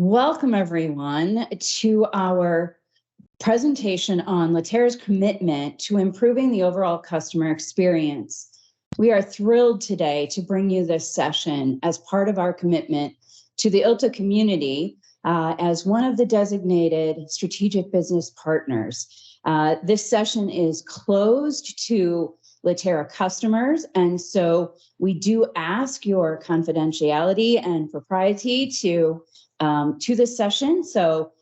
Welcome, everyone, to our presentation on Litera's commitment to improving the overall customer experience. We are thrilled today to bring you this session as part of our commitment to the ILTA community as one of the designated strategic business partners. This session is closed to Litera customers, and so we do ask your confidentiality and propriety to this session. So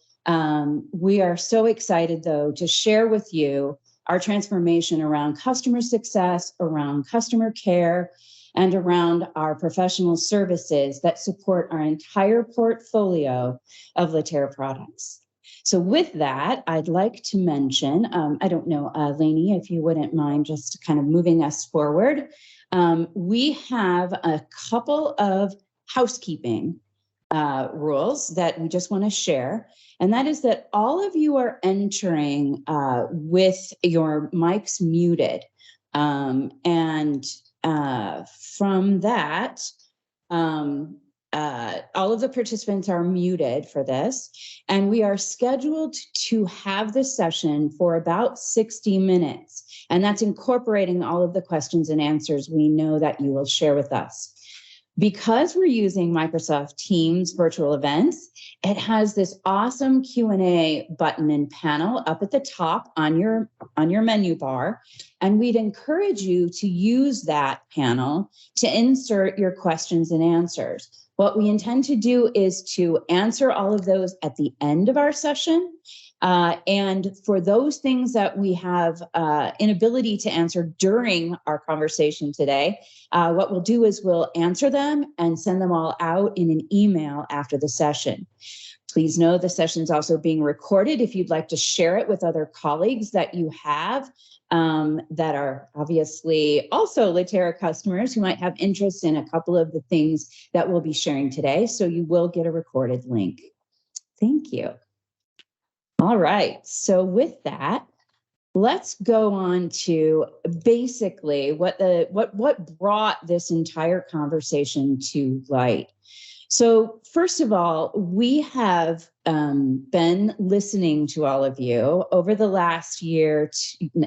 we are so excited, though, to share with you our transformation around customer success, around customer care, and around our professional services that support our entire portfolio of Litera products. So with that, I'd like to mention, I don't know, Lainey, if you wouldn't mind just kind of moving us forward. We have a couple of housekeeping rules that we just want to share. And that is that all of you are entering with your mics muted. From that, all of the participants are muted for this. And we are scheduled to have this session for about 60 minutes. And that's incorporating all of the questions and answers we know that you will share with us. Because we're using Microsoft Teams virtual events, it has this awesome Q&A button and panel up at the top on your menu bar. And we'd encourage you to use that panel to insert your questions and answers. What we intend to do is to answer all of those at the end of our session. And for those things that we have inability to answer during our conversation today, what we'll do is we'll answer them and send them all out in an email after the session. Please know the session is also being recorded if you'd like to share it with other colleagues that you have that are obviously also Litera customers who might have interest in a couple of the things that we'll be sharing today. So you will get a recorded link. Thank you. All right, so with that, let's go on to basically what brought this entire conversation to light. So first of all, we have been listening to all of you over the last year,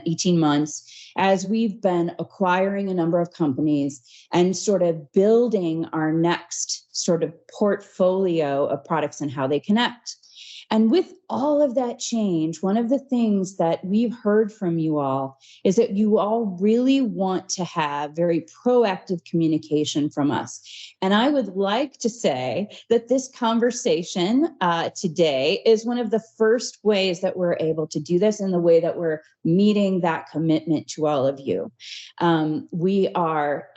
18 months, as we've been acquiring a number of companies and sort of building our next sort of portfolio of products and how they connect. And with all of that change, one of the things that we've heard from you all is that you all really want to have very proactive communication from us. And I would like to say that this conversation today is one of the first ways that we're able to do this in the way that we're meeting that commitment to all of you. We are,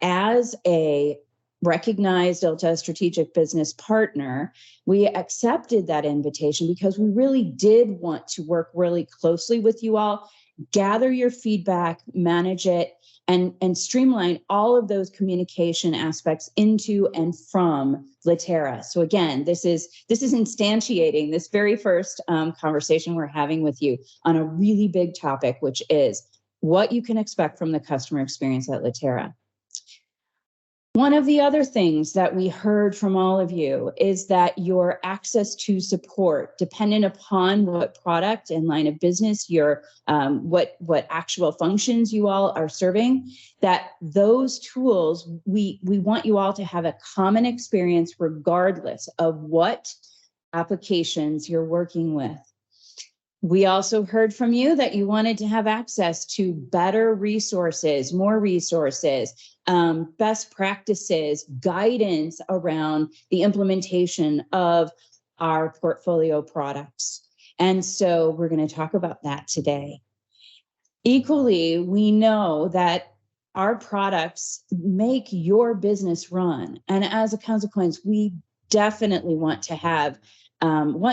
as a recognized ILTA strategic business partner, we accepted that invitation because we really did want to work really closely with you all, gather your feedback, manage it, and streamline all of those communication aspects into and from Litera. So again, this is instantiating this very first conversation we're having with you on a really big topic, which is what you can expect from the customer experience at Litera. One of the other things that we heard from all of you is that your access to support, dependent upon what product and line of business your what actual functions you all are serving, that those tools, we want you all to have a common experience regardless of what applications you're working with. We also heard from you that you wanted to have access to better resources, more resources, best practices, guidance around the implementation of our portfolio products. And so we're going to talk about that today. Equally, we know that our products make your business run. And as a consequence, we definitely want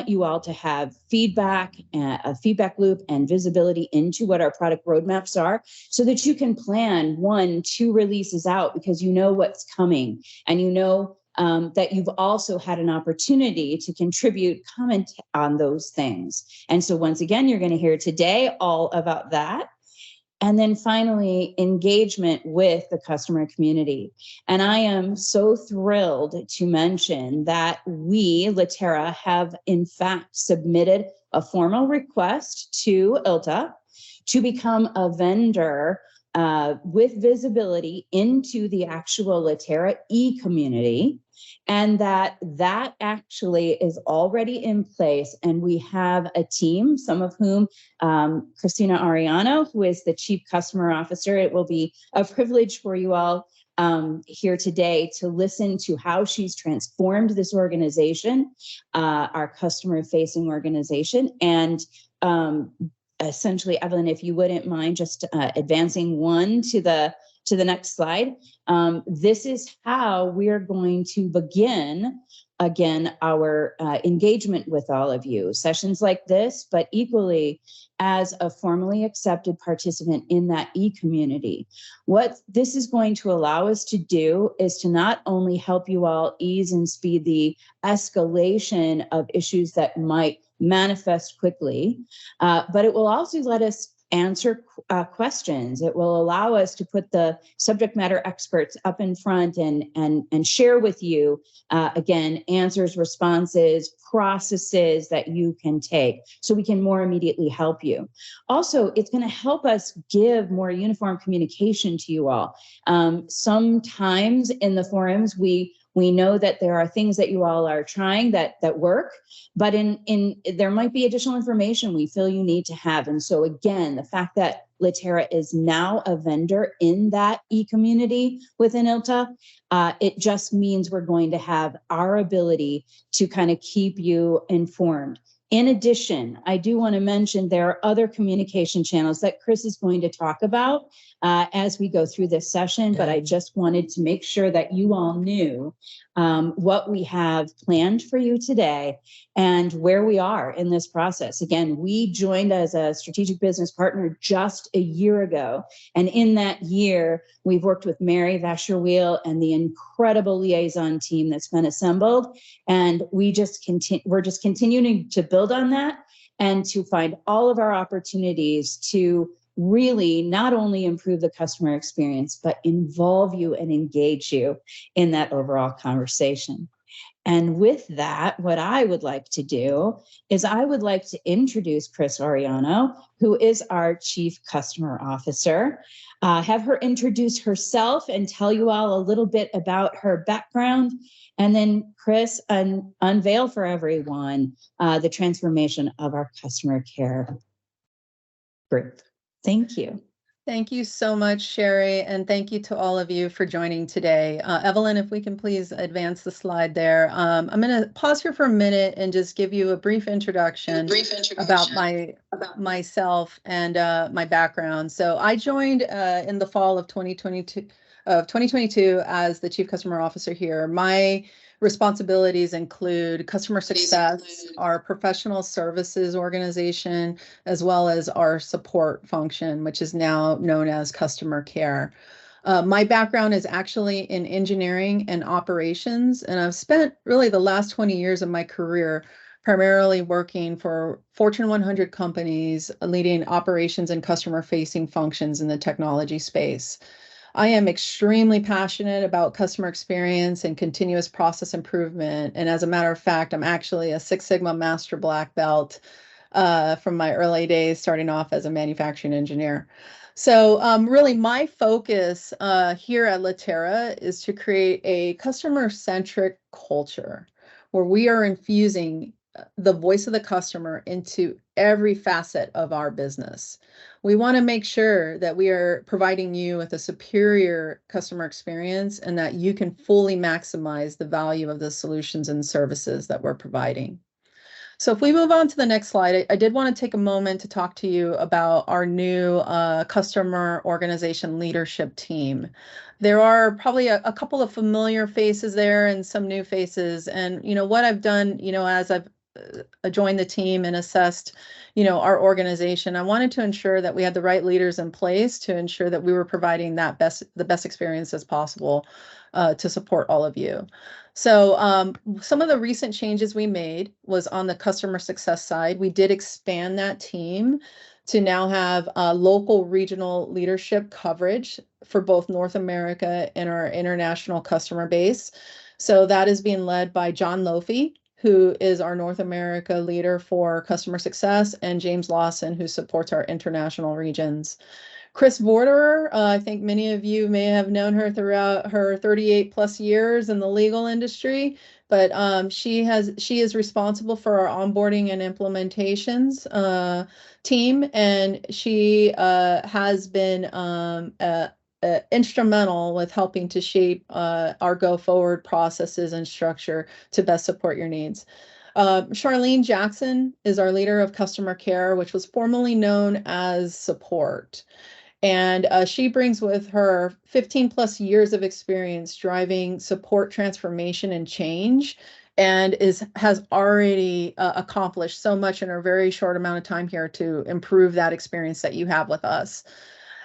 you all to have feedback, a feedback loop and visibility into what our product roadmaps are so that you can plan 1, 2 releases out because you know what's coming and you know that you've also had an opportunity to contribute, comment on those things. And so once again, you're going to hear today all about that. And then finally, engagement with the customer community. And I am so thrilled to mention that we, Litera, have in fact submitted a formal request to ILTA to become a vendor with visibility into the actual Litera e-community, and that actually is already in place. And we have a team, some of whom, Christina Ariano, who is the Chief Customer Officer. It will be a privilege for you all here today to listen to how she's transformed this organization, our customer-facing organization. And essentially, Evelyn, if you wouldn't mind just advancing one to the next slide. This is how we are going to begin, again, our engagement with all of you. Sessions like this, but equally as a formally accepted participant in that e-community. What this is going to allow us to do is to not only help you all ease and speed the escalation of issues that might manifest quickly, but it will also let us answer questions. It will allow us to put the subject matter experts up in front and share with you, again, answers, responses, processes that you can take so we can more immediately help you. Also, it's going to help us give more uniform communication to you all. Sometimes in the forums, we know that there are things that you all are trying that work, but there might be additional information we feel you need to have. And so again, the fact that Litera is now a vendor in that e-community within ILTA, it just means we're going to have our ability to kind of keep you informed. In addition, I do want to mention there are other communication channels that Chris is going to talk about as we go through this session, but I just wanted to make sure that you all knew what we have planned for you today and where we are in this process. Again, we joined as a strategic business partner just a year ago. And in that year, we've worked with Mary Vasherwheel and the incredible liaison team that's been assembled. And we're just continuing to build on that and to find all of our opportunities to really not only improve the customer experience, but involve you and engage you in that overall conversation. And with that, what I would like to do is I would like to introduce Chris Ariano, who is our Chief Customer Officer, have her introduce herself and tell you all a little bit about her background. And then Chris, unveil for everyone the transformation of our customer care group. Thank you. Thank you so much, Sherry, and thank you to all of you for joining today. Evelyn, if we can please advance the slide there. I'm going to pause here for a minute and just give you a brief introduction about myself and my background. So I joined in the fall of 2022 as the Chief Customer Officer here. My responsibilities include customer success, our professional services organization, as well as our support function, which is now known as customer care. My background is actually in engineering and operations, and I've spent really the last 20 years of my career primarily working for Fortune 100 companies, leading operations and customer-facing functions in the technology space. I am extremely passionate about customer experience and continuous process improvement. And as a matter of fact, I'm actually a Six Sigma Master Black Belt from my early days, starting off as a manufacturing engineer. So really my focus here at Litera is to create a customer-centric culture where we are infusing the voice of the customer into every facet of our business. We want to make sure that we are providing you with a superior customer experience and that you can fully maximize the value of the solutions and services that we're providing. So if we move on to the next slide, I did want to take a moment to talk to you about our new customer organization leadership team. There are probably a couple of familiar faces there and some new faces. And, what I've done, as I've joined the team and assessed, our organization, I wanted to ensure that we had the right leaders in place to ensure that we were providing the best experience as possible to support all of you. So some of the recent changes we made was on the customer success side. We did expand that team to now have local regional leadership coverage for both North America and our international customer base. So that is being led by John Lofi, who is our North America leader for customer success, and James Lawson, who supports our international regions. Chris Vorderer, I think many of you may have known her throughout her 38 plus years in the legal industry, but she is responsible for our onboarding and implementations team, and she has been instrumental with helping to shape our go forward processes and structure to best support your needs. Charlene Jackson is our leader of customer care, which was formerly known as support. And she brings with her 15 plus years of experience driving support transformation and change, and has already accomplished so much in a very short amount of time here to improve that experience that you have with us.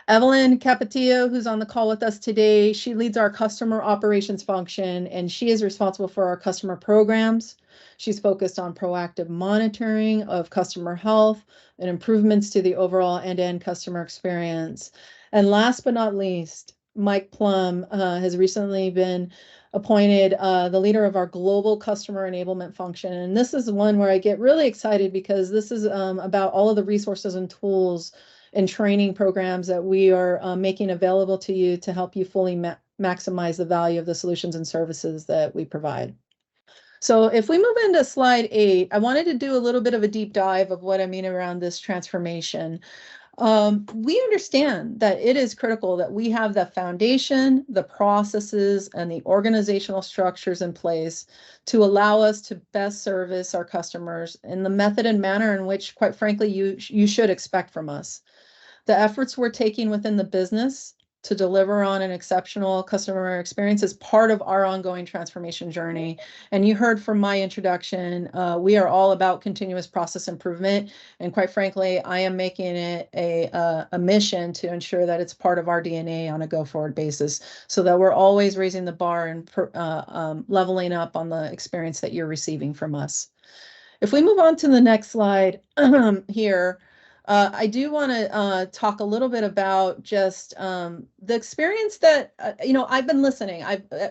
Evelyn Capetillo, who's on the call with us today, she leads our customer operations function, and she is responsible for our customer programs. She's focused on proactive monitoring of customer health and improvements to the overall end-to-end customer experience. And last but not least, Mike Plum has recently been appointed the leader of our global customer enablement function. And this is one where I get really excited because this is about all of the resources and tools and training programs that we are making available to you to help you fully maximize the value of the solutions and services that we provide. So if we move into slide 8, I wanted to do a little bit of a deep dive of what I mean around this transformation. We understand that it is critical that we have the foundation, the processes, and the organizational structures in place to allow us to best service our customers in the method and manner in which, quite frankly, you should expect from us. The efforts we're taking within the business to deliver on an exceptional customer experience is part of our ongoing transformation journey. And you heard from my introduction, we are all about continuous process improvement. And quite frankly, I am making it a mission to ensure that it's part of our DNA on a go-forward basis, so that we're always raising the bar and leveling up on the experience that you're receiving from us. If we move on to the next slide here, I do want to talk a little bit about just the experience that, I've been listening.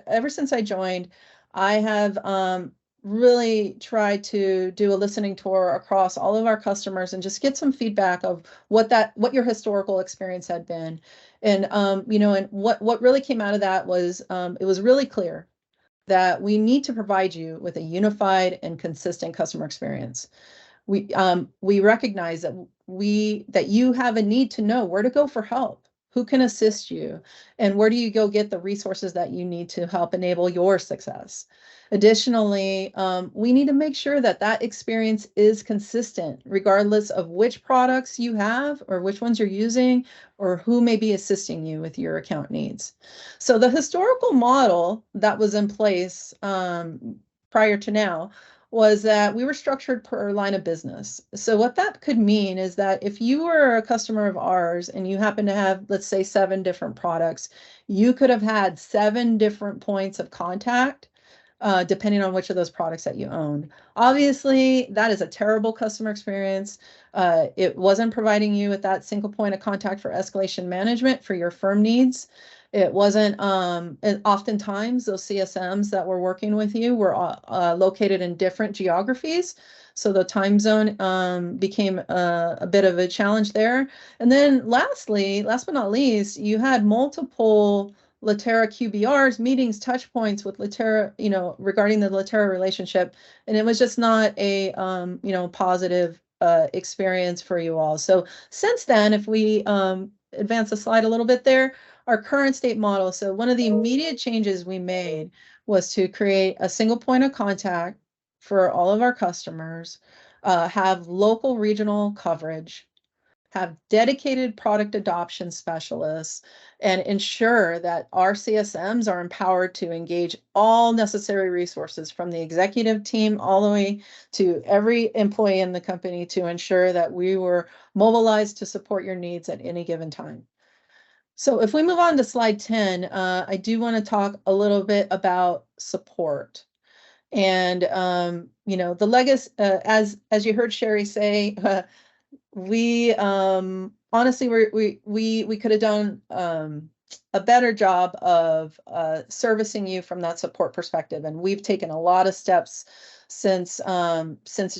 Ever since I joined, I have really tried to do a listening tour across all of our customers and just get some feedback of what your historical experience had been. And, and what really came out of that was it was really clear that we need to provide you with a unified and consistent customer experience. We recognize that you have a need to know where to go for help, who can assist you, and where do you go get the resources that you need to help enable your success. Additionally, we need to make sure that that experience is consistent, regardless of which products you have or which ones you're using or who may be assisting you with your account needs. So the historical model that was in place prior to now was that we were structured per line of business. So what that could mean is that if you were a customer of ours and you happen to have, let's say, 7 different products, you could have had 7 different points of contact, depending on which of those products that you owned. Obviously, that is a terrible customer experience. It wasn't providing you with that single point of contact for escalation management for your firm needs. It wasn't, and oftentimes those CSMs that were working with you were located in different geographies. So the time zone became a bit of a challenge there. And then last but not least, you had multiple Litera QBRs, meetings, touch points with Litera, regarding the Litera relationship. And it was just not a, positive experience for you all. So since then, if we advance the slide a little bit there, our current state model. So one of the immediate changes we made was to create a single point of contact for all of our customers, have local regional coverage, have dedicated product adoption specialists, and ensure that our CSMs are empowered to engage all necessary resources from the executive team all the way to every employee in the company to ensure that we were mobilized to support your needs at any given time. So if we move on to slide 10, I do want to talk a little bit about support. And, the legacy, as you heard Sherry say, We honestly we could have done a better job of servicing you from that support perspective, and we've taken a lot of steps since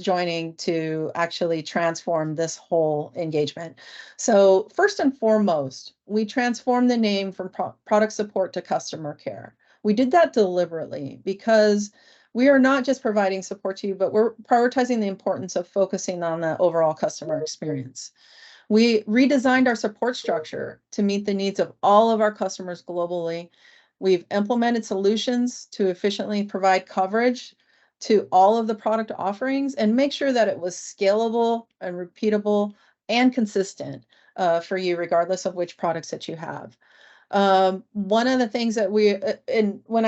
joining to actually transform this whole engagement. So first and foremost, we transformed the name from product support to customer care. We did that deliberately because we are not just providing support to you, but we're prioritizing the importance of focusing on the overall customer experience. We redesigned our support structure to meet the needs of all of our customers globally. We've implemented solutions to efficiently provide coverage to all of the product offerings and make sure that it was scalable and repeatable and consistent for you, regardless of which products that you have. One of the things that and when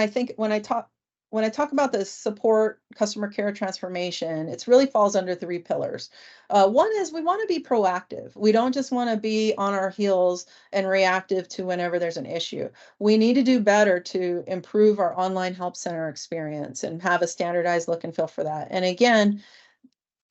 I talk about the support customer care transformation, it really falls under three pillars. One is we want to be proactive. We don't just want to be on our heels and reactive to whenever there's an issue. We need to do better to improve our online help center experience and have a standardized look and feel for that. And again,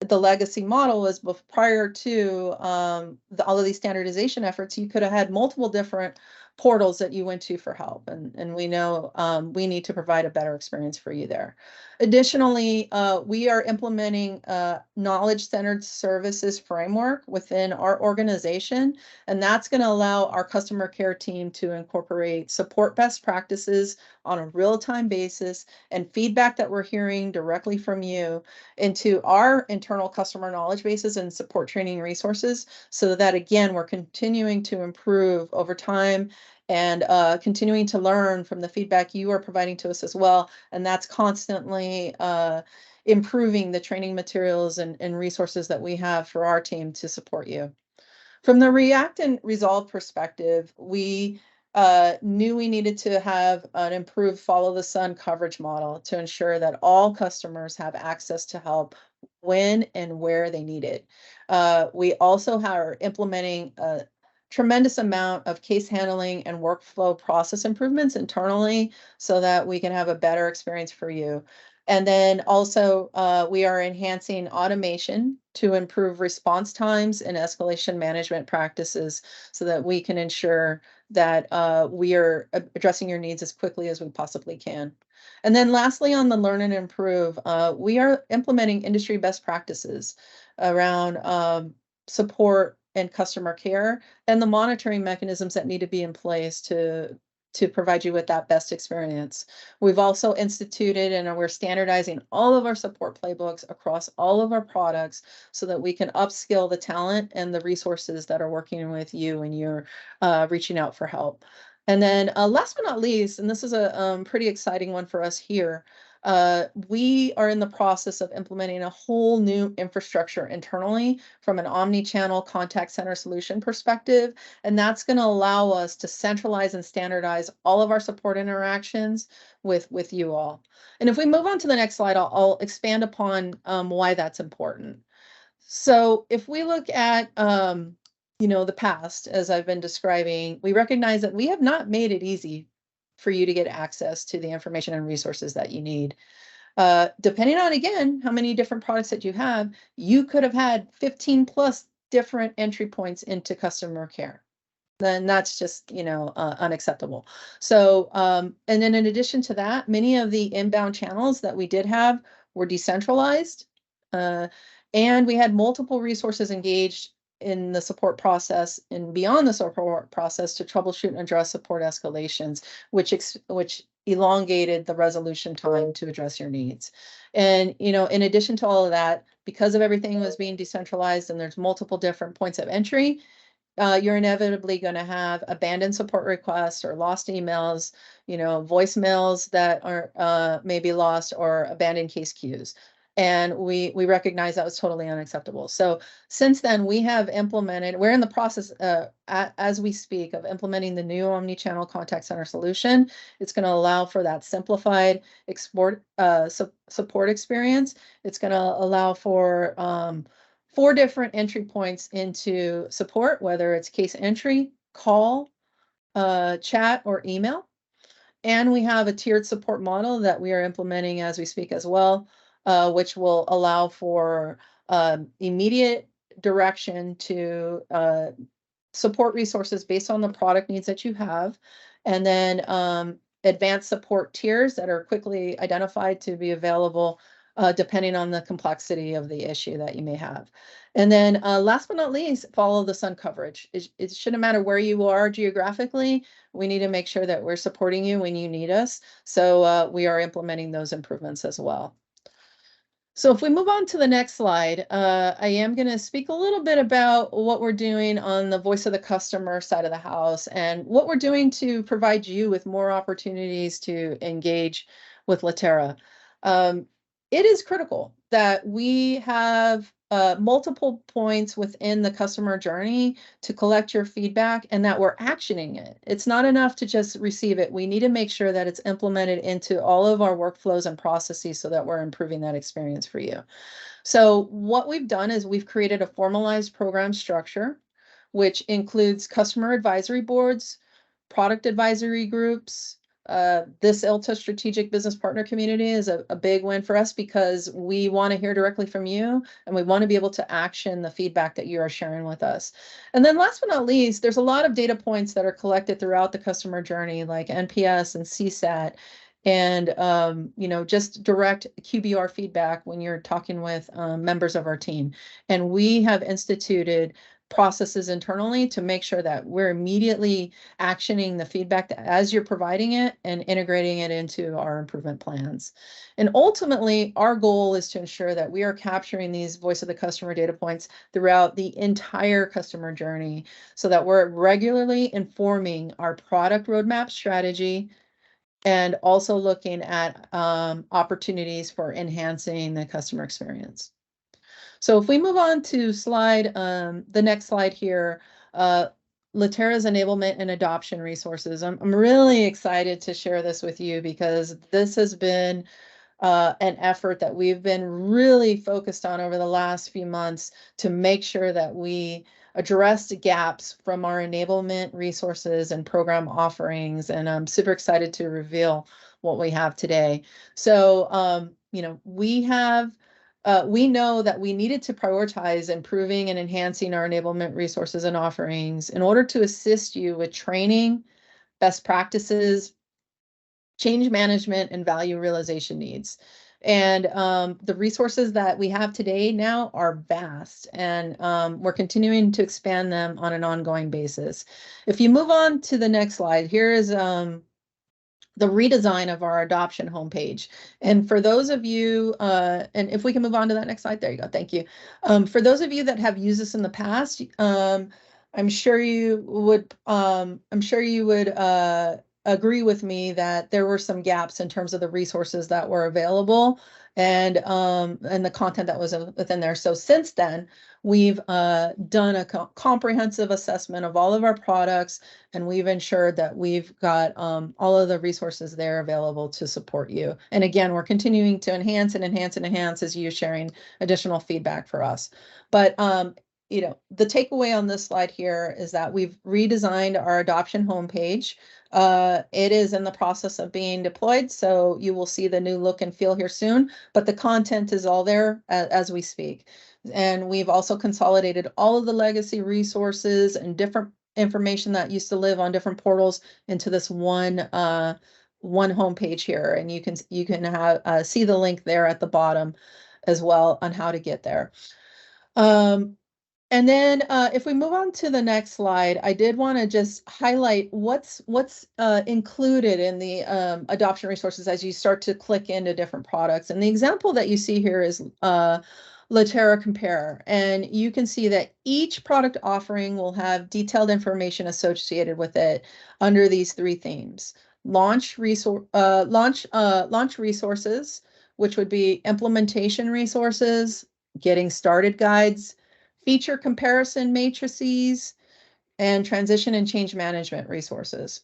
the legacy model was prior to all of these standardization efforts, you could have had multiple different portals that you went to for help. And we know we need to provide a better experience for you there. Additionally, we are implementing a knowledge-centered services framework within our organization, and that's going to allow our customer care team to incorporate support best practices on a real-time basis and feedback that we're hearing directly from you into our internal customer knowledge bases and support training resources, so that again, we're continuing to improve over time and continuing to learn from the feedback you are providing to us as well. And that's constantly improving the training materials and resources that we have for our team to support you. From the React and Resolve perspective, we knew we needed to have an improved follow the sun coverage model to ensure that all customers have access to help when and where they need it. We also are implementing a tremendous amount of case handling and workflow process improvements internally so that we can have a better experience for you. And then also we are enhancing automation to improve response times and escalation management practices so that we can ensure that we are addressing your needs as quickly as we possibly can. And then lastly, on the learn and improve, we are implementing industry best practices around support and customer care and the monitoring mechanisms that need to be in place to provide you with that best experience. We've also instituted and we're standardizing all of our support playbooks across all of our products so that we can upskill the talent and the resources that are working with you and you're reaching out for help. And then last but not least, and this is a pretty exciting one for us here, we are in the process of implementing a whole new infrastructure internally from an omni-channel contact center solution perspective. And that's going to allow us to centralize and standardize all of our support interactions with you all. And if we move on to the next slide, I'll expand upon why that's important. So if we look at the past, as I've been describing, we recognize that we have not made it easy for you to get access to the information and resources that you need. Depending on, again, how many different products that you have, you could have had 15 plus different entry points into customer care. Then that's just, unacceptable. So, and then in addition to that, many of the inbound channels that we did have were decentralized. And we had multiple resources engaged in the support process and beyond the support process to troubleshoot and address support escalations, which elongated the resolution time to address your needs. And, in addition to all of that, because of everything was being decentralized and there's multiple different points of entry, you're inevitably going to have abandoned support requests or lost emails, voicemails that are maybe lost or abandoned case queues. And we recognize that was totally unacceptable. So since then, we're in the process, as we speak, of implementing the new omni-channel contact center solution. It's going to allow for that simplified support experience. It's going to allow for 4 different entry points into support, whether it's case entry, call, chat, or email. And we have a tiered support model that we are implementing as we speak as well, which will allow for immediate direction to support resources based on the product needs that you have, and then advanced support tiers that are quickly identified to be available depending on the complexity of the issue that you may have. And then last but not least, follow the sun coverage. It shouldn't matter where you are geographically. We need to make sure that we're supporting you when you need us. So we are implementing those improvements as well. So if we move on to the next slide, I am going to speak a little bit about what we're doing on the voice of the customer side of the house and what we're doing to provide you with more opportunities to engage with Litera. It is critical that we have multiple points within the customer journey to collect your feedback and that we're actioning it. It's not enough to just receive it. We need to make sure that it's implemented into all of our workflows and processes so that we're improving that experience for you. So what we've done is we've created a formalized program structure, which includes customer advisory boards, product advisory groups. This ILTA strategic business partner community is a big win for us because we want to hear directly from you and we want to be able to action the feedback that you are sharing with us. And then last but not least, there's a lot of data points that are collected throughout the customer journey, like NPS and CSAT, and just direct QBR feedback when you're talking with members of our team. And we have instituted processes internally to make sure that we're immediately actioning the feedback as you're providing it and integrating it into our improvement plans. And ultimately, our goal is to ensure that we are capturing these voice of the customer data points throughout the entire customer journey so that we're regularly informing our product roadmap strategy and also looking at opportunities for enhancing the customer experience. So if we move on to the next slide here, Litera's enablement and adoption resources. I'm really excited to share this with you because this has been an effort that we've been really focused on over the last few months to make sure that we address gaps from our enablement resources and program offerings. And I'm super excited to reveal what we have today. So, we know that we needed to prioritize improving and enhancing our enablement resources and offerings in order to assist you with training, best practices, change management, and value realization needs. And the resources that we have today now are vast, and we're continuing to expand them on an ongoing basis. If you move on to the next slide, here is the redesign of our adoption homepage. And for those of you, and if we can move on to that next slide, there you go, thank you. For those of you that have used this in the past, I'm sure you would agree with me that there were some gaps in terms of the resources that were available and the content that was within there. So since then, we've done a comprehensive assessment of all of our products, and we've ensured that we've got all of the resources there available to support you. And again, we're continuing to enhance and enhance and enhance as you're sharing additional feedback for us. But the takeaway on this slide here is that we've redesigned our adoption homepage. It is in the process of being deployed, so you will see the new look and feel here soon, but the content is all there as we speak. And we've also consolidated all of the legacy resources and different information that used to live on different portals into this one homepage here. And you can see the link there at the bottom as well on how to get there. And then if we move on to the next slide, I did want to just highlight what's included in the adoption resources as you start to click into different products. And the example that you see here is Litera Compare. And you can see that each product offering will have detailed information associated with it under these three themes. Launch resources, which would be implementation resources, getting started guides, feature comparison matrices, and transition and change management resources.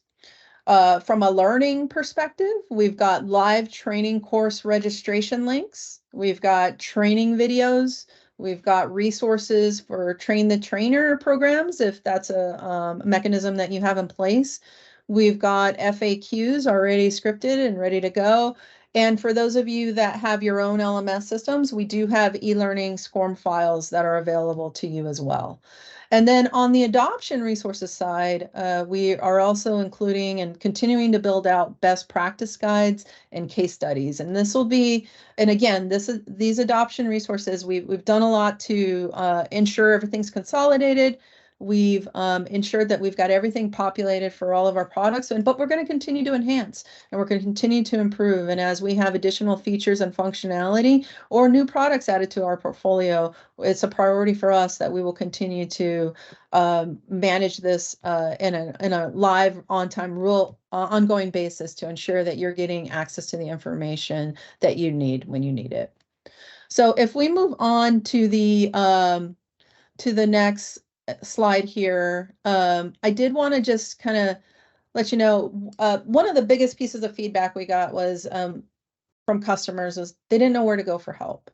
From a learning perspective, we've got live training course registration links. We've got training videos. We've got resources for train the trainer programs, if that's a mechanism that you have in place. We've got FAQs already scripted and ready to go. And for those of you that have your own LMS systems, we do have e-learning SCORM files that are available to you as well. And then on the adoption resources side, we are also including and continuing to build out best practice guides and case studies. And this will be, and again, these adoption resources, we've done a lot to ensure everything's consolidated. We've ensured that we've got everything populated for all of our products, but we're going to continue to enhance and we're going to continue to improve. And as we have additional features and functionality or new products added to our portfolio, it's a priority for us that we will continue to manage this in a live, on-time, real ongoing basis to ensure that you're getting access to the information that you need when you need it. So if we move on to the next slide here, I did want to just kind of let you know, one of the biggest pieces of feedback we got was from customers is they didn't know where to go for help.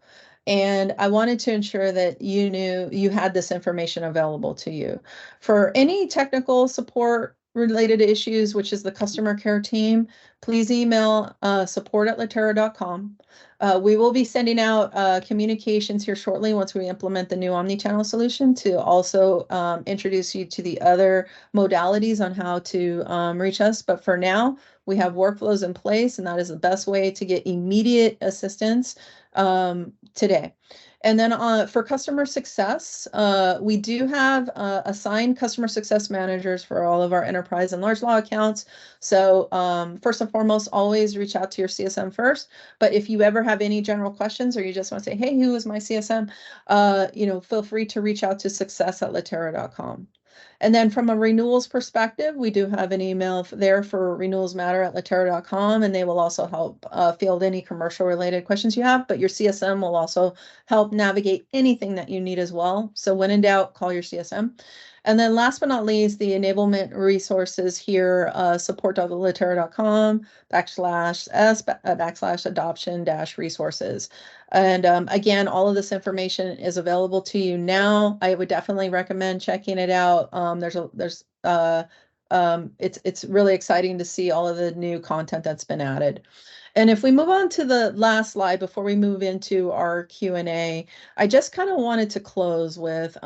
And I wanted to ensure that you knew you had this information available to you. For any technical support related issues, which is the customer care team, please email support@litera.com. We will be sending out communications here shortly once we implement the new omnichannel solution to also introduce you to the other modalities on how to reach us. But for now, we have workflows in place, and that is the best way to get immediate assistance today. And then for customer success, we do have assigned customer success managers for all of our enterprise and large law accounts. So first and foremost, always reach out to your CSM first. But if you ever have any general questions or you just want to say, hey, who is my CSM? Feel free to reach out to success@litera.com. And then from a renewals perspective, we do have an email there for renewalsmatter@litera.com, and they will also help field any commercial related questions you have, but your CSM will also help navigate anything that you need as well. So when in doubt, call your CSM. And then last but not least, the enablement resources here, support.litera.com/s/adoption-resources. And again, all of this information is available to you now. I would definitely recommend checking it out. It's really exciting to see all of the new content that's been added. And if we move on to the last slide before we move into our Q&A, I just kind of wanted to close with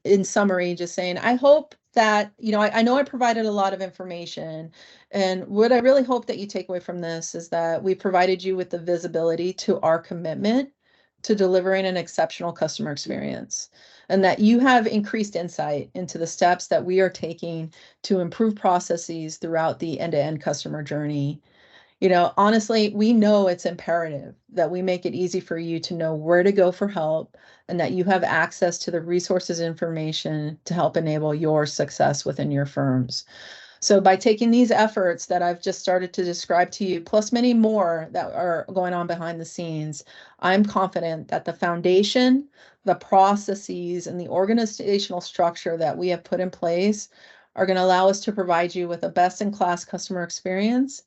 in summary, just saying, I hope that, I know I provided a lot of information, and what I really hope that you take away from this is that we provided you with the visibility to our commitment to delivering an exceptional customer experience, and that you have increased insight into the steps that we are taking to improve processes throughout the end-to-end customer journey. Honestly, we know it's imperative that we make it easy for you to know where to go for help and that you have access to the resources and information to help enable your success within your firms. So by taking these efforts that I've just started to describe to you, plus many more that are going on behind the scenes, I'm confident that the foundation, the processes, and the organizational structure that we have put in place are going to allow us to provide you with a best-in-class customer experience,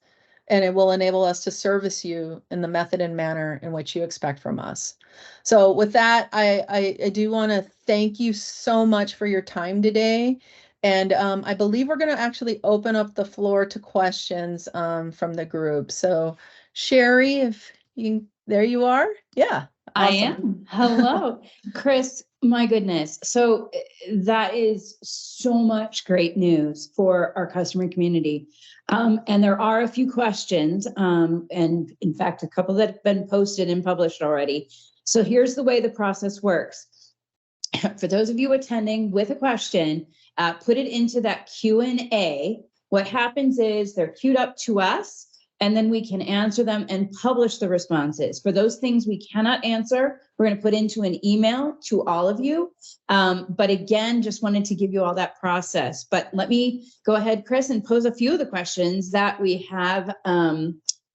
and it will enable us to service you in the method and manner in which you expect from us. So with that, I do want to thank you so much for your time today. And I believe we're going to actually open up the floor to questions from the group. So Sherry, there you are. Yeah. Awesome. I am. Hello, Chris. My goodness. So that is so much great news for our customer community. And there are a few questions, and in fact, a couple that have been posted and published already. So here's the way the process works. For those of you attending with a question, put it into that Q&A. What happens is they're queued up to us, and then we can answer them and publish the responses. For those things we cannot answer, we're going to put into an email to all of you. But again, just wanted to give you all that process. But let me go ahead, Chris, and pose a few of the questions that we have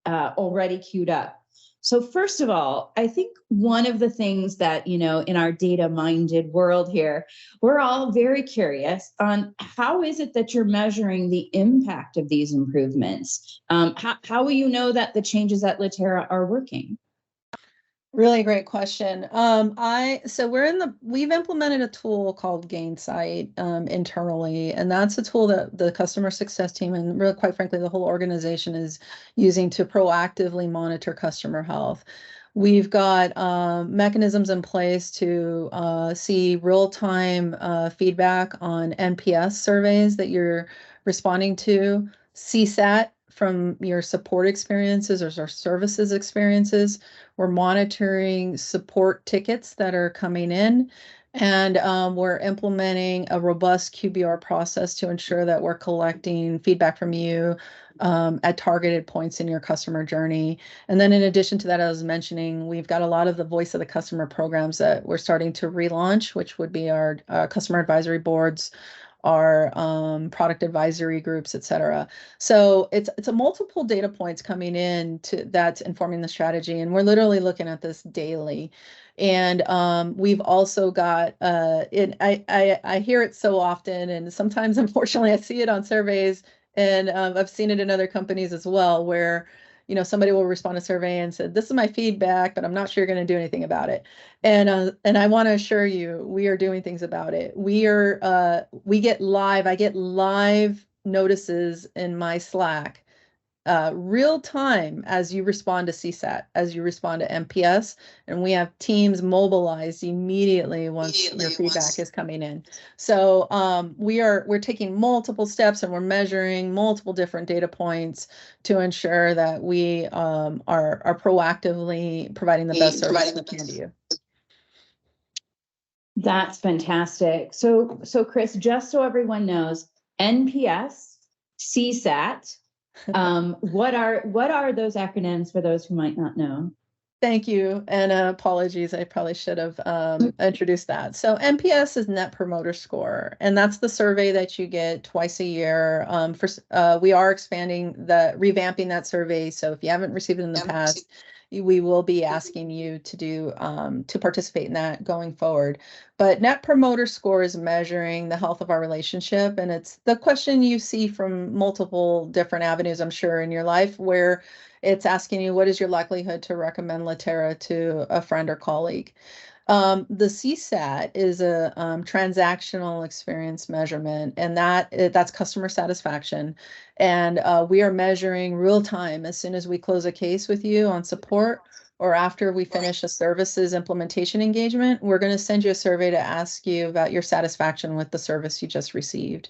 already queued up. So first of all, I think one of the things that, in our data-minded world here, we're all very curious on how is it that you're measuring the impact of these improvements? How will you know that the changes at Litera are working? Really great question. So we've implemented a tool called Gainsight internally, and that's a tool that the customer success team and really quite frankly the whole organization is using to proactively monitor customer health. We've got mechanisms in place to see real-time feedback on NPS surveys that you're responding to, CSAT from your support experiences or services experiences. We're monitoring support tickets that are coming in, and we're implementing a robust QBR process to ensure that we're collecting feedback from you at targeted points in your customer journey. And then in addition to that, I was mentioning, we've got a lot of the voice of the customer programs that we're starting to relaunch, which would be our customer advisory boards, our product advisory groups, et cetera. So it's a multiple data points coming in to that's informing the strategy, and we're literally looking at this daily. And we've also got I hear it so often, and sometimes unfortunately I see it on surveys, and I've seen it in other companies as well, where somebody will respond to a survey and said, "This is my feedback, but I'm not sure you're going to do anything about it." And I want to assure you, we are doing things about it. I get live notices in my Slack, real time as you respond to CSAT, as you respond to MPS, and we have teams mobilized immediately once your feedback is coming in. So we're taking multiple steps and we're measuring multiple different data points to ensure that we are proactively providing the best service we can to you. That's fantastic. So Chris, just so everyone knows, NPS, CSAT, what are those acronyms for those who might not know? Thank you, and apologies, I probably should have introduced that. So NPS is Net Promoter Score, and that's the survey that you get twice a year. We are revamping that survey, so if you haven't received it in the past, we will be asking you to participate in that going forward. But Net Promoter Score is measuring the health of our relationship, and it's the question you see from multiple different avenues, I'm sure, in your life, where it's asking you, what is your likelihood to recommend Litera to a friend or colleague? The CSAT is a transactional experience measurement, and that's customer satisfaction. And we are measuring real time as soon as we close a case with you on support or after we finish a services implementation engagement, we're going to send you a survey to ask you about your satisfaction with the service you just received.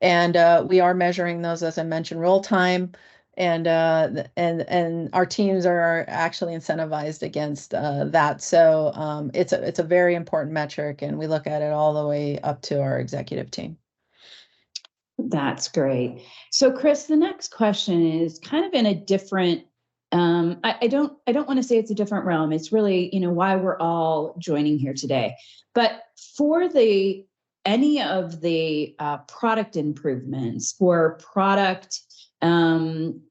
And we are measuring those, as I mentioned, real time, and our teams are actually incentivized against that. So it's a very important metric, and we look at it all the way up to our executive team. That's great. So Chris, the next question is kind of in a different, I don't want to say it's a different realm. It's really, why we're all joining here today. But for any of the product improvements, for product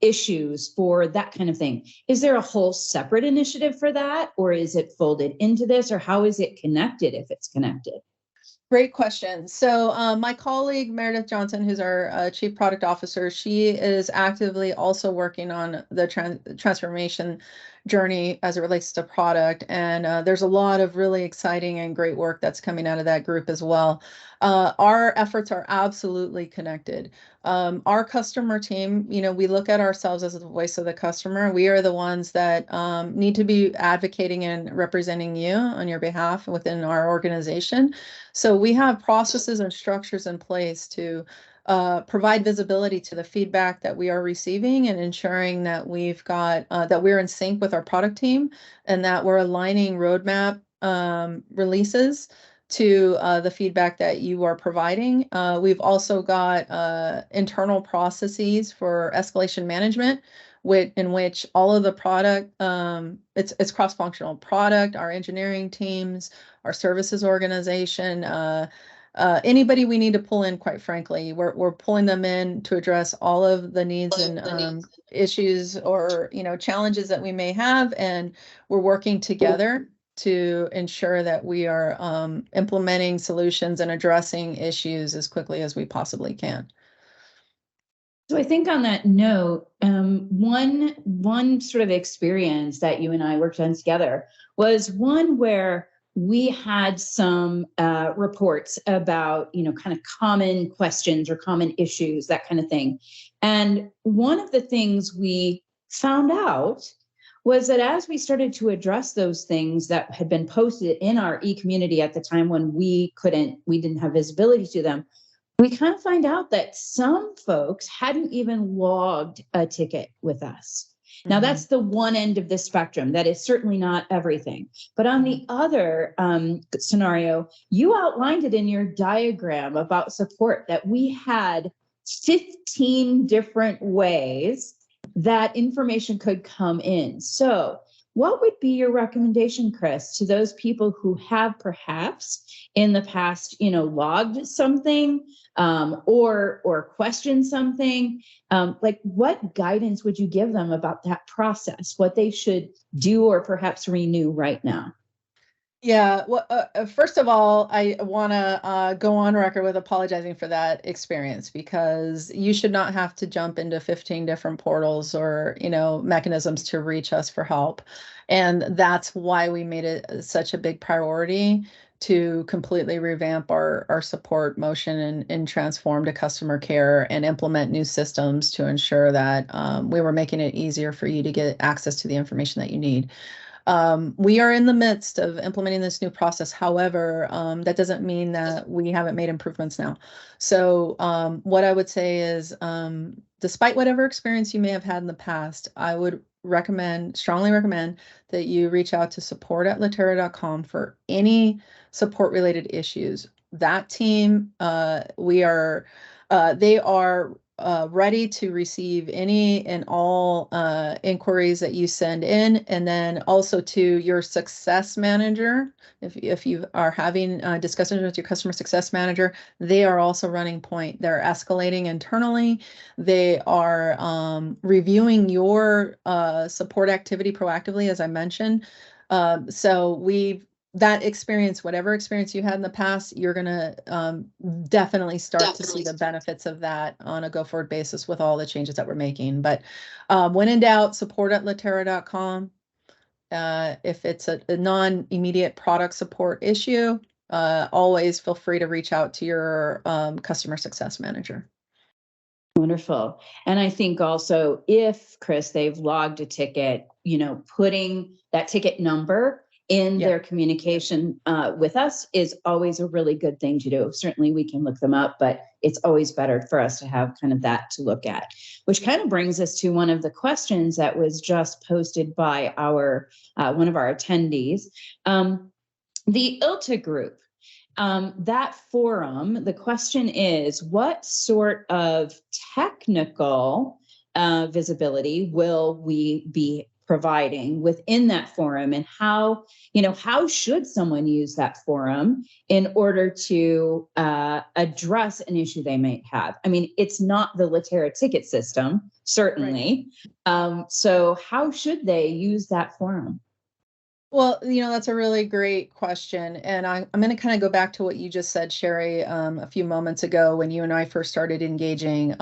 issues, for that kind of thing, is there a whole separate initiative for that, or is it folded into this, or how is it connected if it's connected? Great question. So my colleague Meredith Johnson, who's our Chief Product Officer, she is actively also working on the transformation journey as it relates to product. And there's a lot of really exciting and great work that's coming out of that group as well. Our efforts are absolutely connected. Our customer team, we look at ourselves as the voice of the customer. We are the ones that need to be advocating and representing you on your behalf within our organization. So we have processes and structures in place to provide visibility to the feedback that we are receiving and ensuring that that we're in sync with our product team and that we're aligning roadmap releases to the feedback that you are providing. We've also got internal processes for escalation management, in which all of the product, it's cross-functional product, our engineering teams, our services organization, anybody we need to pull in, quite frankly, we're pulling them in to address all of the needs and issues or challenges that we may have, and we're working together to ensure that we are implementing solutions and addressing issues as quickly as we possibly can. So I think on that note, one sort of experience that you and I worked on together was one where we had some reports about, kind of common questions or common issues, that kind of thing. And one of the things we found out was that as we started to address those things that had been posted in our e-community at the time when we didn't have visibility to them, we kind of find out that some folks hadn't even logged a ticket with us. Now, that's the one end of the spectrum. That is certainly not everything. But on the other scenario, you outlined it in your diagram about support that we had 15 different ways that information could come in. So, what would be your recommendation, Chris, to those people who have perhaps in the past, logged something or questioned something? Like, what guidance would you give them about that process? What they should do or perhaps renew right now? Yeah, well, first of all, I want to go on record with apologizing for that experience, because you should not have to jump into 15 different portals or, mechanisms to reach us for help. And that's why we made it such a big priority to completely revamp our support motion and transform to customer care and implement new systems to ensure that we were making it easier for you to get access to the information that you need. We are in the midst of implementing this new process. However, that doesn't mean that we haven't made improvements now. So what I would say is, despite whatever experience you may have had in the past, I would strongly recommend that you reach out to support@litera.com for any support related issues. That team, they are ready to receive any and all inquiries that you send in, and then also to your success manager. If you are having discussions with your customer success manager, they are also running point. They're escalating internally. They are reviewing your support activity proactively, as I mentioned. So that experience, whatever experience you had in the past, you're going to definitely start to see the benefits of that on a go-forward basis with all the changes that we're making. But when in doubt, support@litera.com. If it's a non-immediate product support issue, always feel free to reach out to your customer success manager. Wonderful. And I think also, if Chris, they've logged a ticket, putting that ticket number in their communication with us is always a really good thing to do. Certainly we can look them up, but it's always better for us to have kind of that to look at, which kind of brings us to one of the questions that was just posted by one of our attendees. The ILTA group, that forum, the question is, what sort of technical visibility will we be providing within that forum, and how should someone use that forum in order to address an issue they might have? I mean, it's not the Litera ticket system, certainly. Right. So how should they use that forum? Well, that's a really great question. And I'm going to kind of go back to what you just said, Sherry, a few moments ago when you and I first started engaging.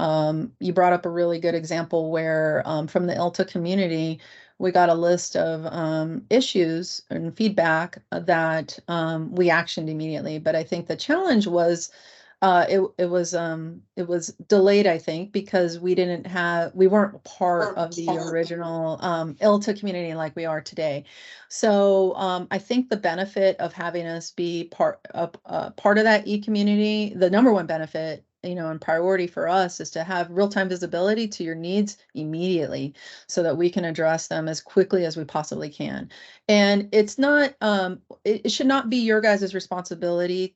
You brought up a really good example where from the ILTA community, we got a list of issues and feedback that we actioned immediately. But I think the challenge was it was delayed, I think, because we weren't part of the original ILTA community like we are today. So I think the benefit of having us be part of that e-community, the number one benefit, and priority for us, is to have real-time visibility to your needs immediately so that we can address them as quickly as we possibly can. And it's not, it should not be your guys' responsibility,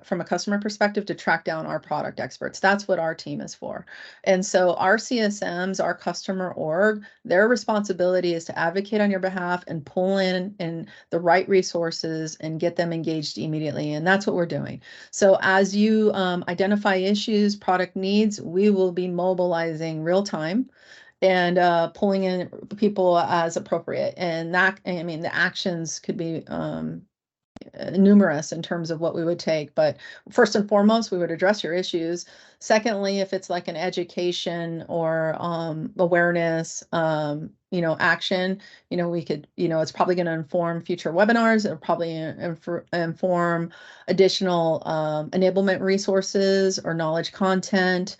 from a customer perspective, to track down our product experts. That's what our team is for. And so our CSMs, our customer org, their responsibility is to advocate on your behalf and pull in the right resources and get them engaged immediately. And that's what we're doing. So as you identify issues, product needs, we will be mobilizing real time and pulling in people as appropriate. And that, I mean, the actions could be numerous in terms of what we would take. But first and foremost, we would address your issues. Secondly, if it's like an education or awareness, action, we could, it's probably going to inform future webinars. It'll probably inform additional enablement resources or knowledge content,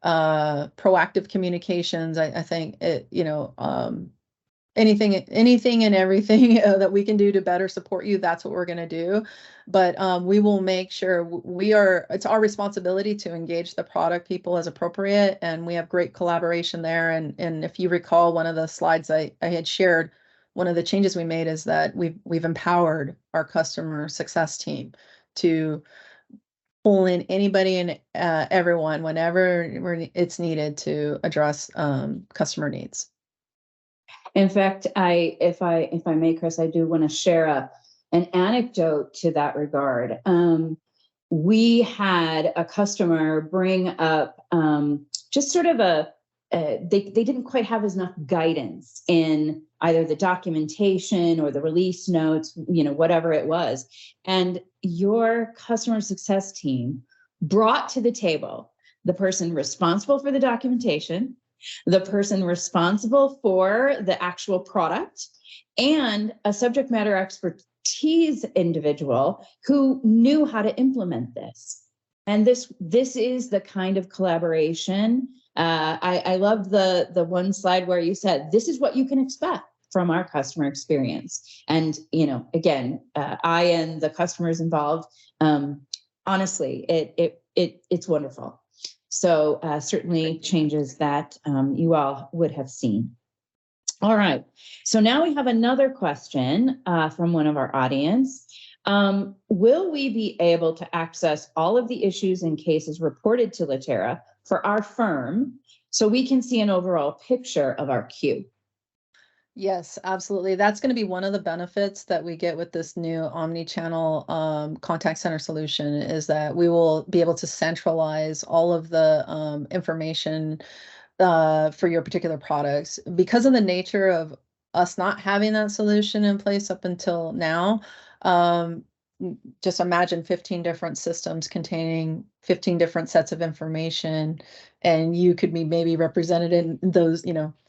proactive communications. I think it, anything and everything that we can do to better support you, that's what we're going to do. But we will make sure it's our responsibility to engage the product people as appropriate, and we have great collaboration there. And if you recall, one of the slides I had shared, one of the changes we made is that we've empowered our customer success team to pull in anybody and everyone whenever it's needed to address customer needs. In fact, if I may, Chris, I do want to share an anecdote to that regard. We had a customer bring up just sort of they didn't quite have enough guidance in either the documentation or the release notes, whatever it was. And your customer success team brought to the table the person responsible for the documentation, the person responsible for the actual product, and a subject matter expertise individual who knew how to implement this. And this is the kind of collaboration. I love the one slide where you said, this is what you can expect from our customer experience. And, again, I and the customers involved, honestly, it's wonderful. So certainly changes that you all would have seen. All right. So now we have another question from one of our audience. Will we be able to access all of the issues and cases reported to Litera for our firm so we can see an overall picture of our queue? Yes, absolutely. That's going to be one of the benefits that we get with this new omni-channel contact center solution, is that we will be able to centralize all of the information for your particular products. Because of the nature of us not having that solution in place up until now, just imagine 15 different systems containing 15 different sets of information, and you could be maybe represented in those,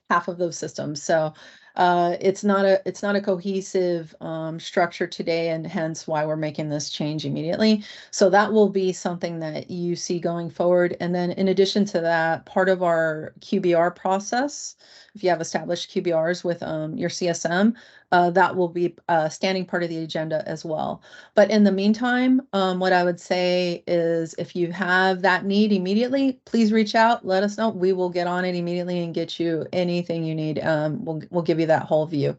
half of those systems. So it's not a cohesive structure today, and hence why we're making this change immediately. So that will be something that you see going forward. And then in addition to that, part of our QBR process, if you have established QBRs with your CSM, that will be a standing part of the agenda as well. But in the meantime, what I would say is, if you have that need immediately, please reach out, let us know. We will get on it immediately and get you anything you need. We'll give you that whole view.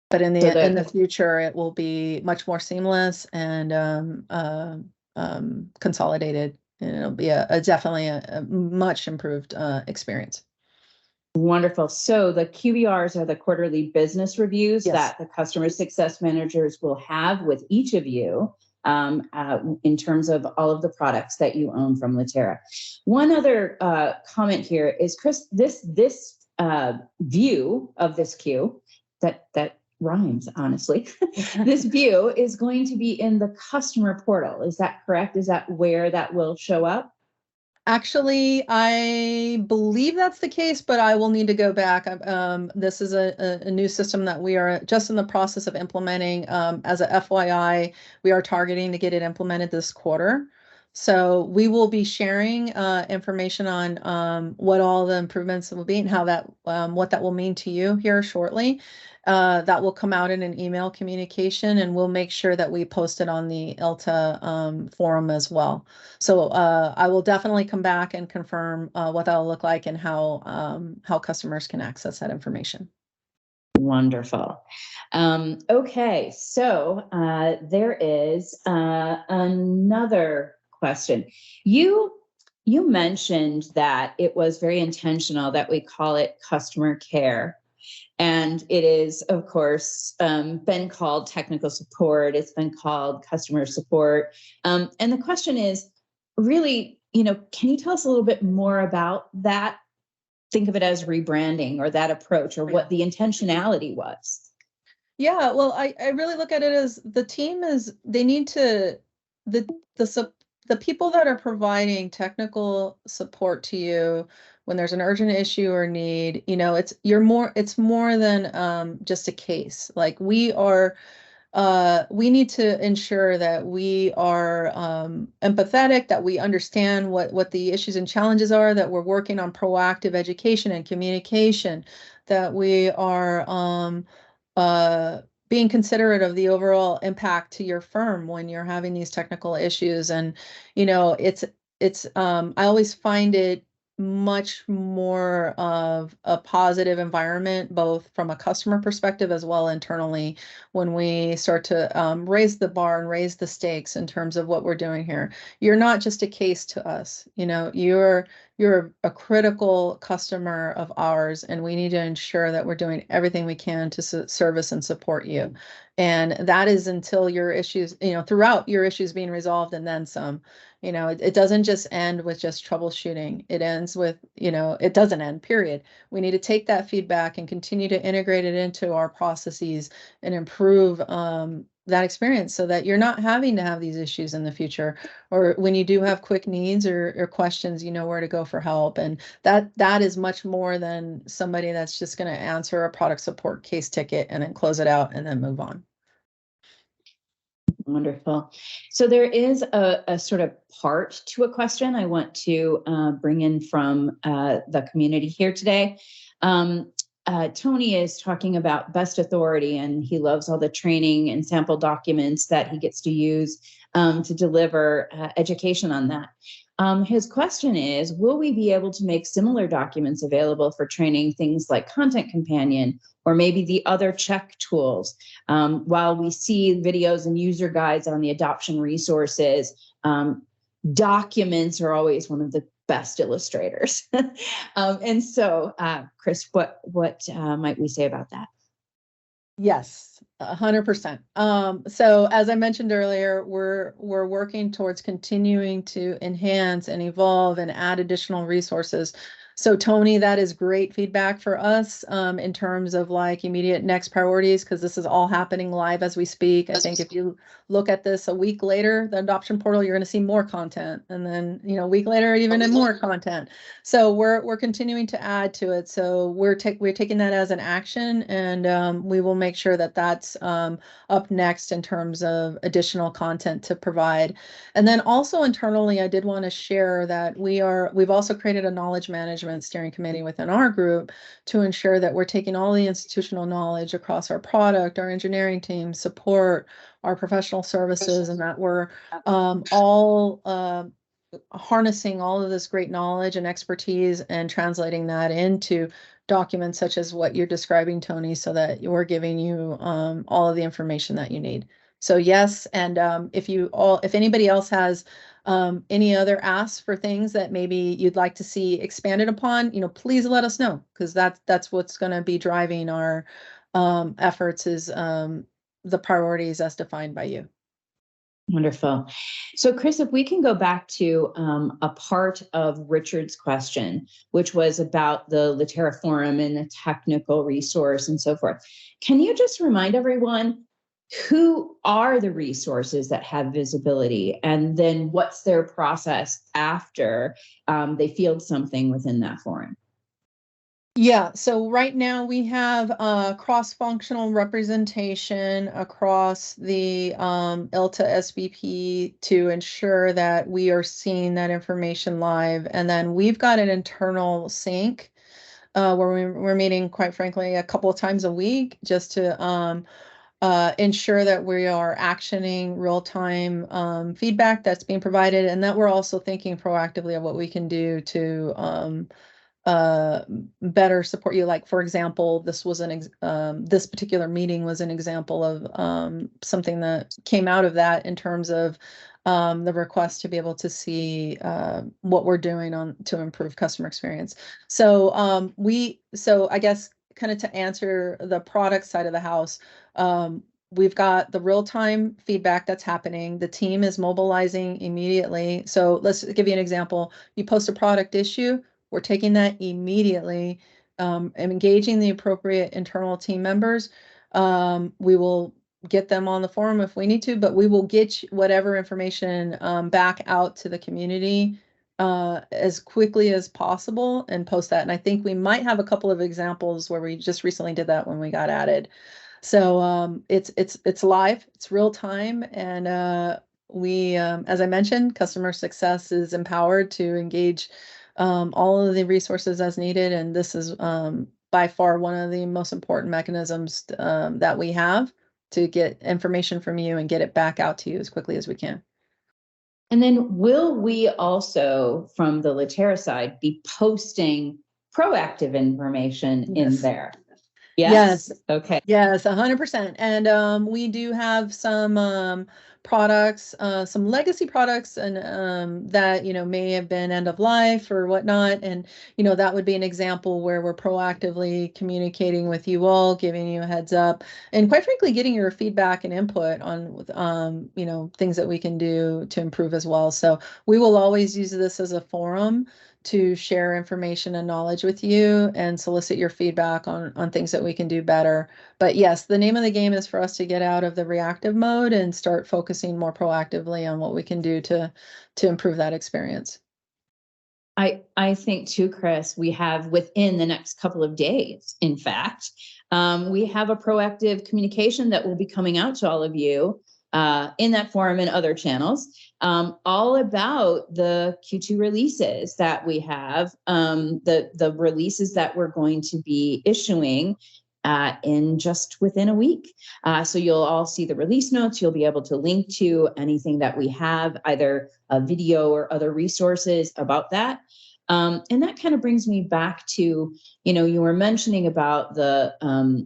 But in the future, it will be much more seamless and consolidated, and it'll be definitely a much improved experience. Wonderful. So the QBRs are the quarterly business reviews that the customer success managers will have with each of you in terms of all of the products that you own from Litera. One other comment here is, Chris, this view of this queue, that rhymes, honestly, this view is going to be in the customer portal. Is that correct? Is that where that will show up? Actually, I believe that's the case, but I will need to go back. This is a new system that we are just in the process of implementing. As a FYI, we are targeting to get it implemented this quarter. So we will be sharing information on what all the improvements will be and how that what that will mean to you here shortly. That will come out in an email communication, and we'll make sure that we post it on the ILTA forum as well. So I will definitely come back and confirm what that'll look like and how customers can access that information. Wonderful. Okay, so there is another question. You mentioned that it was very intentional that we call it customer care. And it is, of course, been called technical support. It's been called customer support. And the question is really, can you tell us a little bit more about that? Think of it as rebranding, or that approach, or what the intentionality was. Yeah, well, I really look at it as the team is, they need to, the people that are providing technical support to you when there's an urgent issue or need, it's more than just a case. Like we need to ensure that we are empathetic, that we understand what the issues and challenges are, that we're working on proactive education and communication, that we are uh, being considerate of the overall impact to your firm when you're having these technical issues. And, I always find it much more of a positive environment, both from a customer perspective as well internally, when we start to raise the bar and raise the stakes in terms of what we're doing here. You're not just a case to us, you're a critical customer of ours, and we need to ensure that we're doing everything we can to service and support you. And that is until your issues, throughout your issues being resolved and then some. It doesn't just end with just troubleshooting. It ends with, it doesn't end, period. We need to take that feedback and continue to integrate it into our processes and improve that experience so that you're not having to have these issues in the future, or when you do have quick needs or questions, you know where to go for help. And that is much more than somebody that's just going to answer a product support case ticket and then close it out and then move on. Wonderful. So there is a sort of part to a question I want to bring in from the community here today. Tony is talking about best authority, and he loves all the training and sample documents that he gets to use to deliver education on that. His question is, will we be able to make similar documents available for training, things like Content Companion or maybe the other check tools? While we see videos and user guides on the adoption resources, documents are always one of the best illustrators. And so, Chris, what might we say about that? Yes, 100%. So as I mentioned earlier, we're working towards continuing to enhance and evolve and add additional resources. So Tony, that is great feedback for us in terms of like immediate next priorities, because this is all happening live as we speak. I think if you look at this a week later, the adoption portal, you're going to see more content, and then a week later, even more content. So we're continuing to add to it. So we're taking that as an action, and we will make sure that that's up next in terms of additional content to provide. And then also internally, I did want to share that we've also created a knowledge management steering committee within our group to ensure that we're taking all the institutional knowledge across our product, our engineering team, support, our professional services, and that we're all harnessing all of this great knowledge and expertise and translating that into documents such as what you're describing, Tony, so that we're giving you all of the information that you need. So yes, and if anybody else has any other asks for things that maybe you'd like to see expanded upon, please let us know, because that's what's going to be driving our efforts is the priorities as defined by you. Wonderful. So, Chris, if we can go back to a part of Richard's question, which was about the Litera forum and the technical resource and so forth, can you just remind everyone who are the resources that have visibility, and then what's their process after they field something within that forum? Yeah, so right now we have cross-functional representation across the ILTA SVP to ensure that we are seeing that information live. And then we've got an internal sync where we're meeting, quite frankly, a couple of times a week just to ensure that we are actioning real-time feedback that's being provided, and that we're also thinking proactively of what we can do to better support you. Like, for example, this particular meeting was an example of something that came out of that in terms of the request to be able to see what we're doing to improve customer experience. So I guess kind of to answer the product side of the house, we've got the real-time feedback that's happening. The team is mobilizing immediately. So let's give you an example. You post a product issue, we're taking that immediately, and engaging the appropriate internal team members We will get them on the forum if we need to, but we will get whatever information back out to the community as quickly as possible and post that. And I think we might have a couple of examples where we just recently did that when we got added. So it's live, it's real time, and we, as I mentioned, customer success is empowered to engage all of the resources as needed, and this is by far one of the most important mechanisms that we have to get information from you and get it back out to you as quickly as we can. And then will we also, from the Litera side, be posting proactive information in there? Yes. Okay. Yes, 100%. And we do have some products, some legacy products, and that may have been end of life or whatnot. And that would be an example where we're proactively communicating with you all, giving you a heads up, and quite frankly, getting your feedback and input on things that we can do to improve as well. So we will always use this as a forum to share information and knowledge with you and solicit your feedback on things that we can do better. But yes, the name of the game is for us to get out of the reactive mode and start focusing more proactively on what we can do to improve that experience. I think too, Chris, we have within the next couple of days, in fact, we have a proactive communication that will be coming out to all of you in that forum and other channels, all about the Q2 releases that we have, the releases that we're going to be issuing in just within a week. So you'll all see the release notes. You'll be able to link to anything that we have, either a video or other resources about that. And that kind of brings me back to, you were mentioning about the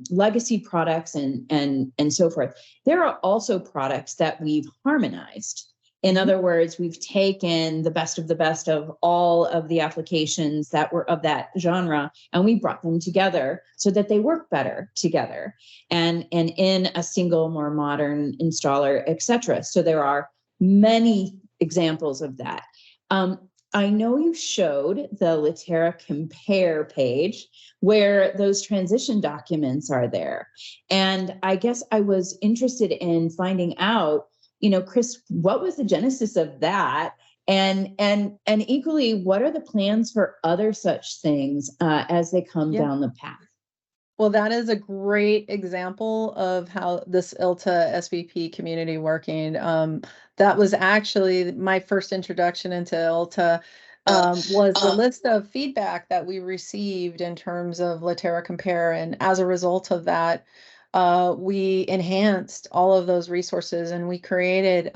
legacy products and so forth. There are also products that we've harmonized. In other words, we've taken the best of all of the applications that were of that genre, and we brought them together so that they work better together and in a single, more modern installer, et cetera. So there are many examples of that. I know you showed the Litera compare page where those transition documents are there. And I guess I was interested in finding out, Chris, what was the genesis of that? And equally, what are the plans for other such things as they come down the path? Well, that is a great example of how this ILTA SVP community working. That was actually my first introduction into ILTA. Was the list of feedback that we received in terms of Litera Compare, and as a result of that, we enhanced all of those resources, and we created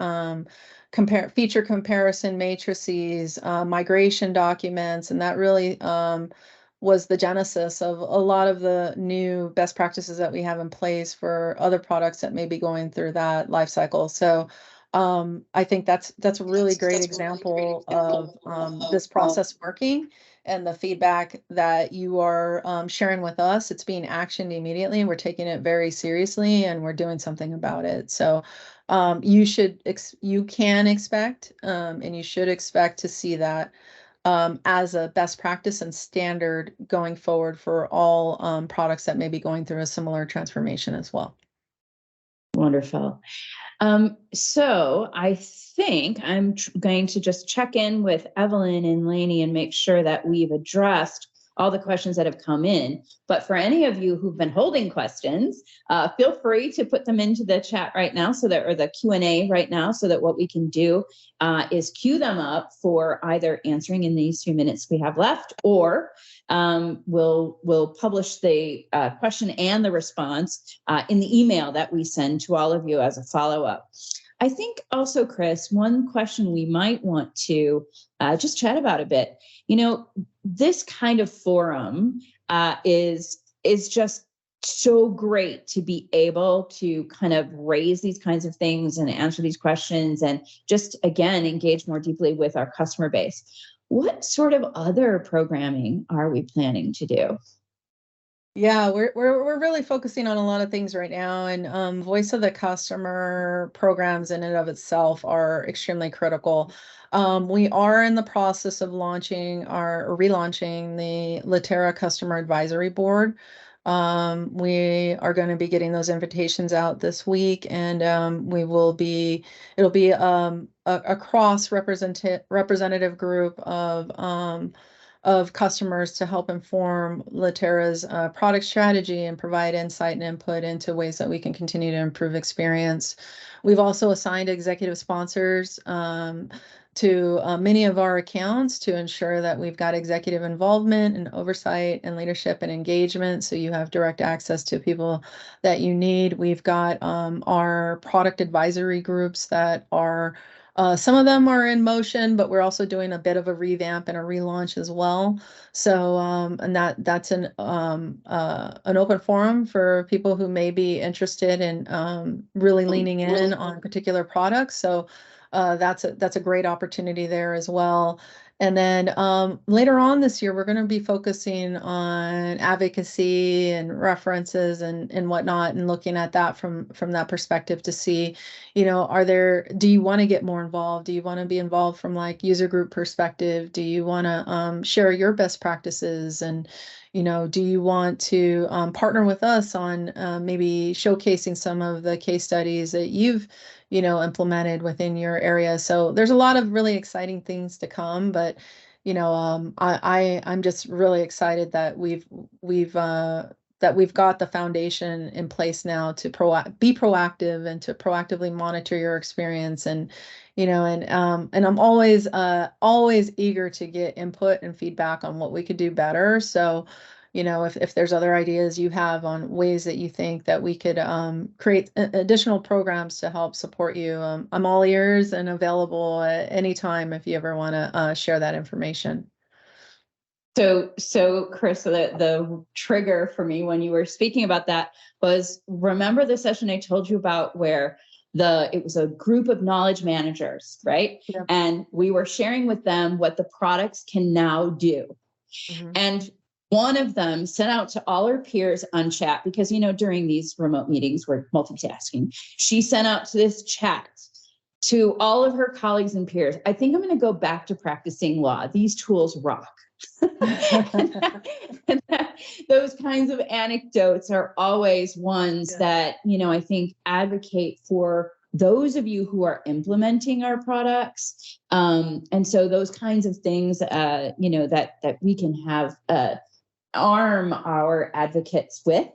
feature comparison matrices, migration documents, and that really was the genesis of a lot of the new best practices that we have in place for other products that may be going through that life cycle. So I think that's a really great example of this process working, and the feedback that you are sharing with us. It's being actioned immediately, and we're taking it very seriously, and we're doing something about it. So you can expect and you should expect to see that as a best practice and standard going forward for all products that may be going through a similar transformation as well. Wonderful. So I think I'm going to just check in with Evelyn and Lainey and make sure that we've addressed all the questions that have come in. But for any of you who've been holding questions, feel free to put them into the chat right now, or the Q&A right now, so that what we can do is queue them up for either answering in these 2 minutes we have left, or we'll publish the question and the response in the email that we send to all of you as a follow-up. I think also, Chris, one question we might want to just chat about a bit. This kind of forum is just so great to be able to kind of raise these kinds of things and answer these questions, and just, again, engage more deeply with our customer base. What sort of other programming are we planning to do? Yeah, we're really focusing on a lot of things right now, and voice of the customer programs in and of itself are extremely critical. We are in the process of relaunching the Litera Customer Advisory Board. We are going to be getting those invitations out this week, and it'll be a cross representative group of customers to help inform Litera's product strategy and provide insight and input into ways that we can continue to improve experience. We've also assigned executive sponsors to many of our accounts to ensure that we've got executive involvement and oversight and leadership and engagement. So you have direct access to people that you need. We've got our product advisory groups that are some of them are in motion, but we're also doing a bit of a revamp and a relaunch as well. So, and that's an open forum for people who may be interested in really leaning in on particular products. So, that's a great opportunity there as well. And then later on this year, we're going to be focusing on advocacy and references and whatnot, and looking at that from that perspective to see, do you want to get more involved? Do you want to be involved from like user group perspective? Do you want to share your best practices? And, do you want to partner with us on maybe showcasing some of the case studies that you've implemented within your area? So there's a lot of really exciting things to come, but I'm just really excited that we've got the foundation in place now to be proactive and to proactively monitor your experience. And and I'm always eager to get input and feedback on what we could do better. So if there's other ideas you have on ways that you think that we could create additional programs to help support you, I'm all ears and available at any time if you ever want to share that information. So Chris, the trigger for me when you were speaking about that was, remember the session I told you about where it was a group of knowledge managers, right? Yeah. And we were sharing with them what the products can now do. Mm-hmm. And one of them sent out to all her peers on chat, because, during these remote meetings, we're multitasking. She sent out to this chat to all of her colleagues and peers. I think I'm going to go back to practicing law. These tools rock. Those kinds of anecdotes are always ones that, I think advocate for those of you who are implementing our products. And so those kinds of things, that we can have arm our advocates with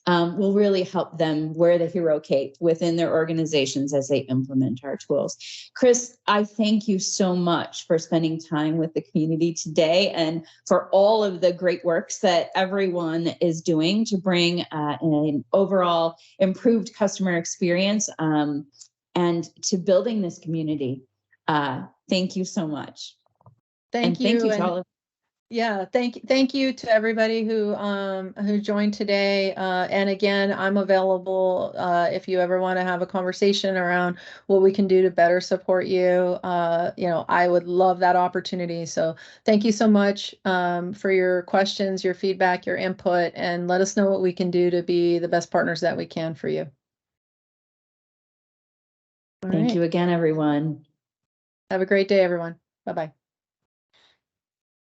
will really help them wear the hero cape within their organizations as they implement our tools. Chris, I thank you so much for spending time with the community today, and for all of the great works that everyone is doing to bring an overall improved customer experience and to building this community. Thank you so much. Thank you to all of. Yeah, thank you to everybody who joined today. And again, I'm available if you ever want to have a conversation around what we can do to better support you. I would love that opportunity. So thank you so much for your questions, your feedback, your input, and let us know what we can do to be the best partners that we can for you. Thank you again, everyone. Have a great day, everyone. Bye-bye.